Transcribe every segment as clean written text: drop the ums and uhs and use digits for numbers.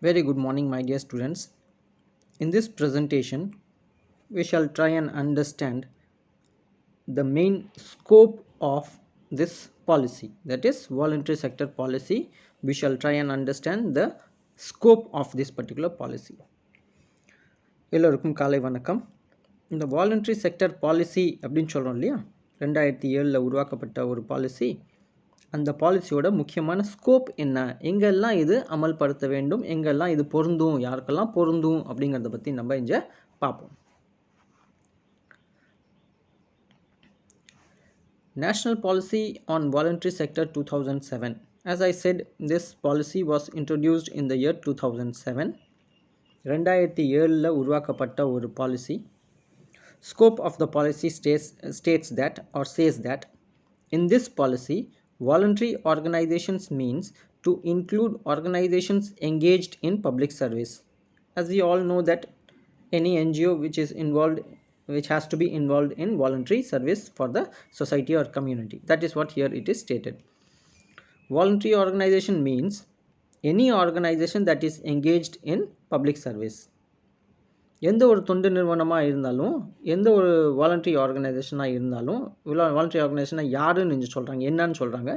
Very good morning, my dear students. In this presentation, we shall try and understand the main scope of this policy, that is, voluntary sector policy. We shall try and understand the scope of this particular policy. எல்லோருக்கும் காலை வணக்கம். இந்த voluntary sector policy அப்படின்னு சொல்கிறோம் இல்லையா, 2007 உருவாக்கப்பட்ட ஒரு policy. அந்த பாலிசியோட முக்கியமான ஸ்கோப் என்ன, எங்கெல்லாம் இது அமல்படுத்த வேண்டும், எங்கெல்லாம் இது பொருந்தும், யாருக்கெல்லாம் பொருந்தும் அப்படிங்கிறத பற்றி நம்ம இங்கே பார்ப்போம். National Policy on Voluntary Sector 2007. As I said, this policy was introduced in the year 2007. 2007 உருவாக்கப்பட்ட ஒரு policy. Scope of the policy states that or says that in this policy, voluntary organizations means to include organizations engaged in public service. As we all know that any NGO which has to be involved in voluntary service for the society or community. That is what here it is stated. Voluntary organization means any organization that is engaged in public service. எந்த ஒரு தொண்டு நிறுவனமாக இருந்தாலும், எந்த ஒரு voluntary ஆர்கனைசேஷனாக இருந்தாலும், voluntary ஆர்கனைசேஷனாக யாருன்னு நீங்கள் சொல்கிறாங்க, என்னன்னு சொல்கிறாங்க,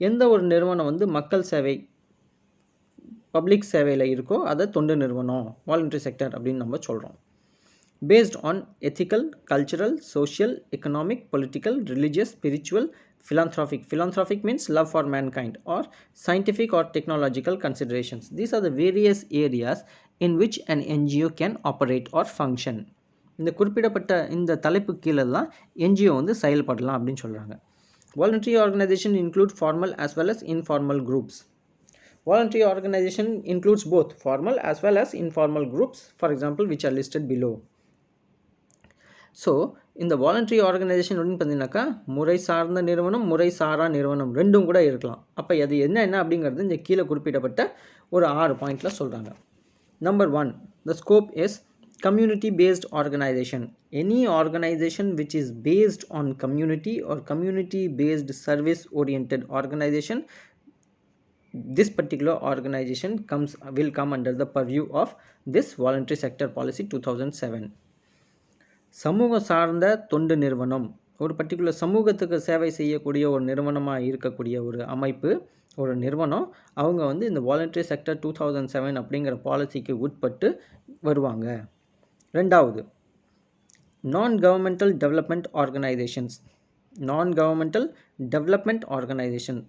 எந்த ஒரு நிறுவனம் வந்து மக்கள் சேவை பப்ளிக் சேவையில் இருக்கோ அதை தொண்டு நிறுவனம், வாலண்டரி செக்டர் அப்படின்னு நம்ம சொல்கிறோம். Based on ethical, cultural, social, economic, political, religious, spiritual, philanthropic. Philanthropic means love for mankind, or scientific or technological considerations. These are the various areas in which an NGO can operate or function. இந்த குறிப்பிடப்பட்ட இந்த தலைப்பு கீழெல்லாம் NGO வந்து செயல்படலாம் அப்படின்னு சொல்கிறாங்க. Voluntary organization include formal as well as informal groups. Voluntary organization includes both formal as well as informal groups, for example, which are listed below. So இந்த வாலண்டரி ஆர்கனைசேஷன் அப்படின்னு பார்த்தீங்கன்னாக்கா முறை சார்ந்த நிறுவனம், முறை சாரா நிறுவனம் ரெண்டும் கூட இருக்கலாம். அப்போ அது என்ன அப்படிங்கிறது இந்த கீழே குறிப்பிடப்பட்ட ஒரு 6 பாயிண்டில் சொல்கிறாங்க. Number 1, the scope is community based organization. Any organization which is based on community or community based service oriented organization, this particular organization will come under the purview of this voluntary sector policy 2007. சமூக சார்ந்த தொண்டு நிறுவனம், ஒரு particular சமூகத்துக்கு சேவை செய்யக்கூடிய ஒரு நிறுவனமாக இருக்கக்கூடிய ஒரு அமைப்பு, ஒரு நிறுவனம், அவங்க வந்து இந்த வாலண்டரி செக்டர் 2007 அப்படிங்கிற பாலிசிக்கு உட்பட்டு வருவாங்க. ரெண்டாவது, நான் கவர்மெண்டல் டெவலப்மெண்ட் ஆர்கனைசேஷன்ஸ். நான் governmental development organisation,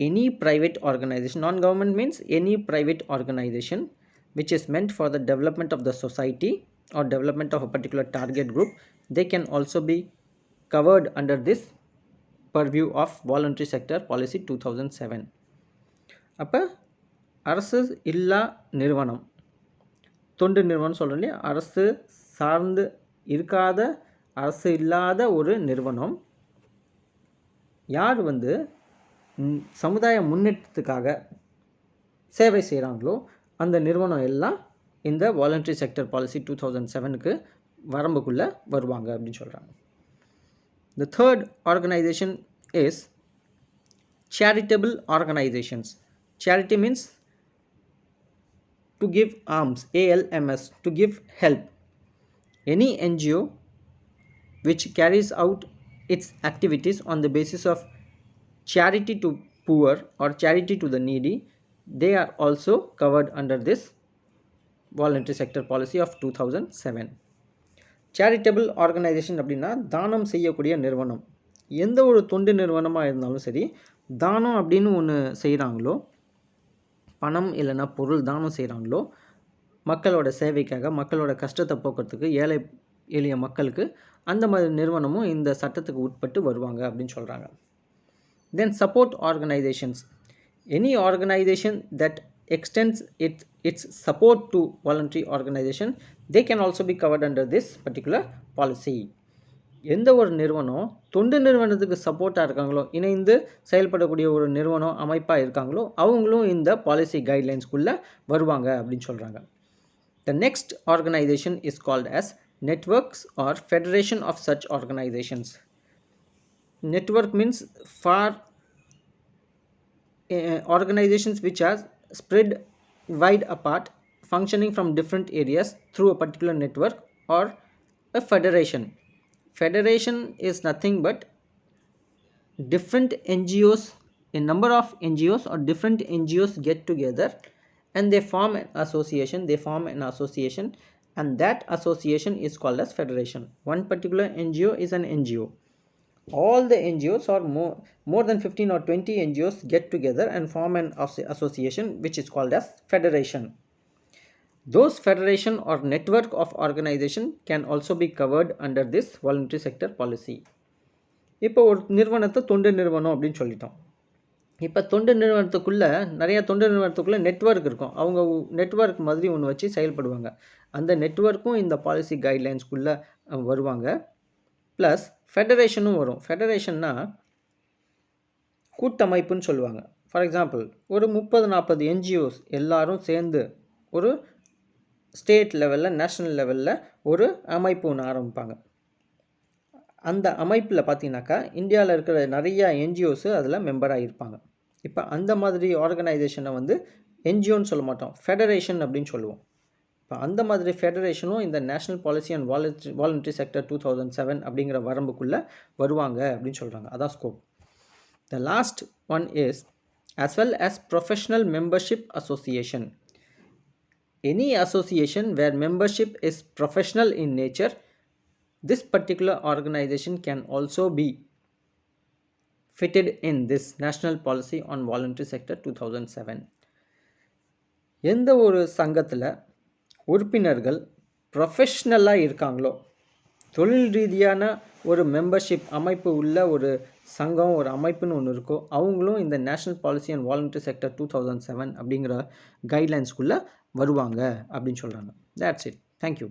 any private organization. Non-government means any private organization which is meant for the development of the society or development of a particular target group. They can also be covered under this purview of voluntary sector policy 2007. அப்போ அரசு இல்லா நிறுவனம், தொண்டு நிறுவனம் சொல்கிறோம் இல்லையா, அரசு சார்ந்து இருக்காத, அரசு இல்லாத ஒரு நிறுவனம், யார் வந்து சமுதாய முன்னேற்றத்துக்காக சேவை செய்கிறாங்களோ அந்த நிறுவனம் எல்லாம் இந்த வாலண்டரி செக்டர் பாலிசி 2007க்கு வரம்புக்குள்ளே வருவாங்க அப்படின்னு சொல்கிறாங்க. The third organization is charitable organizations. Charity means to give alms, ALMS, to give help. Any NGO which carries out its activities on the basis of charity to poor or charity to the needy, they are also covered under this voluntary sector policy of 2007. Charitable organisation அப்படின்னா தானம் செய்யக்கூடிய நிறுவனம். எந்த ஒரு தொண்டு நிறுவனமாக இருந்தாலும் சரி, தானம் அப்படின்னு ஒன்று செய்கிறாங்களோ, பணம் இல்லைன்னா பொருள் தானம் செய்கிறாங்களோ, மக்களோட சேவைக்காக, மக்களோட கஷ்டத்தை போக்குறதுக்கு, ஏழை எளிய மக்களுக்கு, அந்த மாதிரி நிறுவனமும் இந்த சட்டத்துக்கு உட்பட்டு வருவாங்க அப்படின்னு சொல்கிறாங்க. Then support organizations. Any organization that extends its support to voluntary organization, they can also be covered under this particular policy. எந்த ஒரு நிறுவனம் தொண்டு நிறுவனத்துக்கு சப்போர்ட்டாக இருக்காங்களோ, இணைந்து செயல்படக்கூடிய ஒரு நிறுவனம் அமைப்பாக இருக்காங்களோ, அவங்களும் இந்த பாலிசி கைட்லைன்ஸ்குள்ளே வருவாங்க அப்படின்னு சொல்கிறாங்க. The next organization is called as networks or federation of such organizations. Network means for organizations which are spread wide apart, functioning from different areas through a particular network, or a federation. Federation is nothing but different NGOs, a number of NGOs or different NGOs get together and they form an association, and that association is called as federation. One particular NGO is an NGO. All the NGOs or more than 15 or 20 NGOs get together and form an association which is called as federation. Those federation or network of organization can also be covered under this voluntary sector policy. இப்போ ஒரு நிறுவனத்தை தொண்டு நிறுவனம் அப்படின்னு சொல்லிட்டோம். இப்போ தொண்டு நிறுவனத்துக்குள்ளே நிறைய தொண்டு நிறுவனத்துக்குள்ளே நெட்வொர்க் இருக்கும். அவங்க நெட்வொர்க் மாதிரி ஒன்று வச்சு செயல்படுவாங்க. அந்த நெட்வொர்க்கும் இந்த பாலிசி கைட்லைன்ஸ்குள்ளே வருவாங்க. ப்ளஸ் ஃபெடரேஷனும் வரும். ஃபெடரேஷன்னா கூட்டமைப்புன்னு சொல்லுவாங்க. ஃபார் எக்ஸாம்பிள் ஒரு 30-40 NGOs எல்லாரும் சேர்ந்து ஒரு ஸ்டேட் லெவலில் நேஷ்னல் லெவலில் ஒரு அமைப்பு ஒன்று ஆரம்பிப்பாங்க. அந்த அமைப்பில் பார்த்தீங்கன்னாக்கா இந்தியாவில் இருக்கிற நிறையா என்ஜிஓஸு அதில் மெம்பராக இருப்பாங்க. இப்போ அந்த மாதிரி ஆர்கனைசேஷனை வந்து என்ஜிஓன்னு சொல்ல மாட்டோம், ஃபெடரேஷன் அப்படின்னு சொல்லுவோம். இப்போ அந்த மாதிரி ஃபெடரேஷனும் இந்த national policy and voluntary sector 2007 அப்படிங்கிற வரம்புக்குள்ளே வருவாங்க அப்படின்னு சொல்கிறாங்க. அதான் scope. The last one is as well as professional membership association. Any association where membership is professional in nature, this particular organization can also be fitted in this National Policy on Voluntary Sector 2007. எந்த ஒரு சங்கத்தில் உறுப்பினர்கள் ப்ரொஃபஷ்னலாக இருக்காங்களோ, தொழில் ரீதியான ஒரு membership அமைப்பு உள்ள ஒரு சங்கம் ஒரு அமைப்புன்னு ஒன்று இருக்கோ, அவங்களும் இந்த national policy and voluntary sector 2007 அப்படிங்கிற கைட்லைன்ஸ்குள்ளே வருவாங்க அப்படின்னு சொல்கிறாங்க. That's it. தேங்க்யூ.